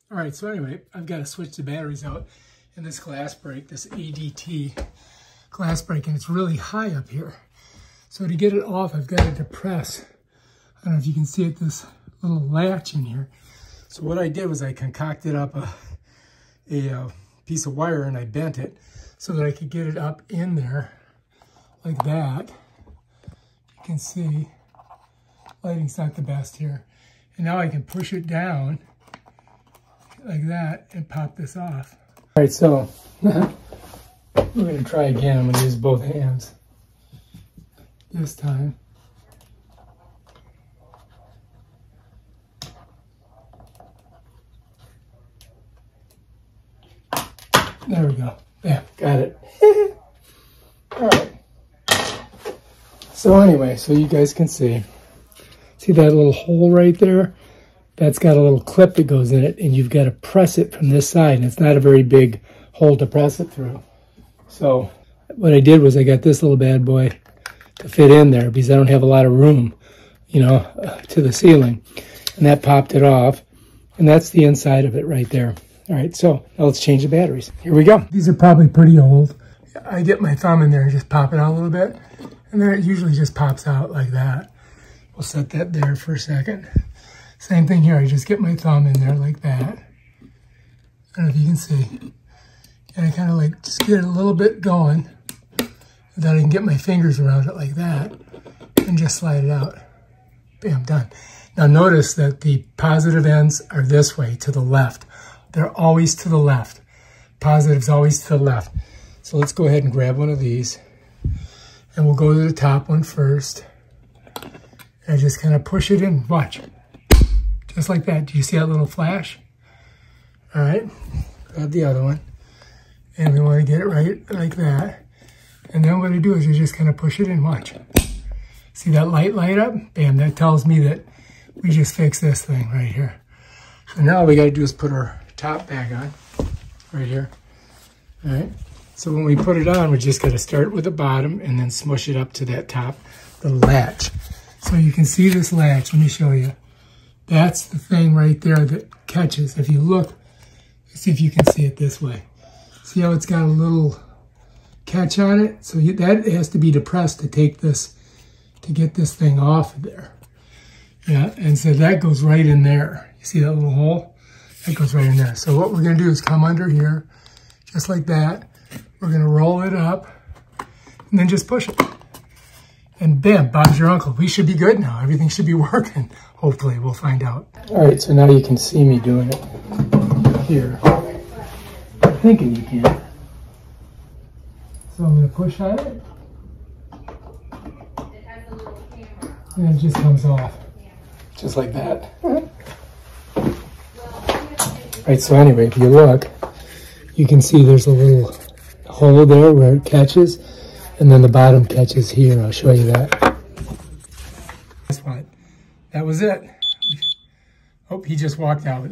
All right, so anyway, I've got to switch the batteries out in this glass break, this ADT glass break, and it's really high up here. So to get it off, I've got to depress. I don't know if you can see it, this little latch in here. So what I did was I concocted up a piece of wire and I bent it so that I could get it up in there like that. You can see, lighting's not the best here. And now I can push it down like that and pop this off. All right, so we're gonna try again. I'm gonna use both hands this time. There we go. Yeah, got it. All right. So anyway, so you guys can see that little hole right there? That's got a little clip that goes in it, and you've got to press it from this side, and it's not a very big hole to press it through. So what I did was I got this little bad boy to fit in there because I don't have a lot of room, you know, to the ceiling. And that popped it off, and that's the inside of it right there. All right, so now let's change the batteries. Here we go. These are probably pretty old. I get my thumb in there and just pop it out a little bit, and then it usually just pops out like that. We'll set that there for a second. Same thing here, I just get my thumb in there like that. I don't know if you can see. And I kind of like just get it a little bit going, and then I can get my fingers around it like that and just slide it out. Bam, done. Now notice that the positive ends are this way, to the left. They're always to the left. Positive's always to the left. So let's go ahead and grab one of these, and we'll go to the top one first. And just kind of push it in, watch. Just like that. Do you see that little flash? All right, grab the other one. And we want to get it right like that. And then what I do is you just kind of push it in, watch. See that light light up? Bam, that tells me that we just fixed this thing right here. So now all we got to do is put our top back on, right here. All right, so when we put it on, we're just going to start with the bottom and then smush it up to that top, the latch. So you can see this latch, let me show you. That's the thing right there that catches. If you look, let's see if you can see it this way. See how it's got a little catch on it? So that has to be depressed to take this, to get this thing off of there. Yeah, and so that goes right in there. You see that little hole? That goes right in there. So what we're gonna do is come under here, just like that. We're gonna roll it up and then just push it. And bam, Bob's your uncle. We should be good now. Everything should be working. Hopefully, we'll find out. All right, so now you can see me doing it here. I'm thinking you can. So I'm gonna push on it. And it just comes off. Just like that. All right, so anyway, if you look, you can see there's a little hole there where it catches. And then the bottom catches here. I'll show you that. Guess what? That was it. Oh, he just walked out.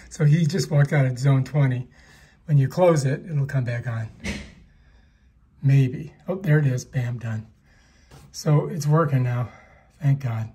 So he just walked out at zone 20. When you close it, it'll come back on. Maybe. Oh, there it is. Bam, done. So it's working now. Thank God.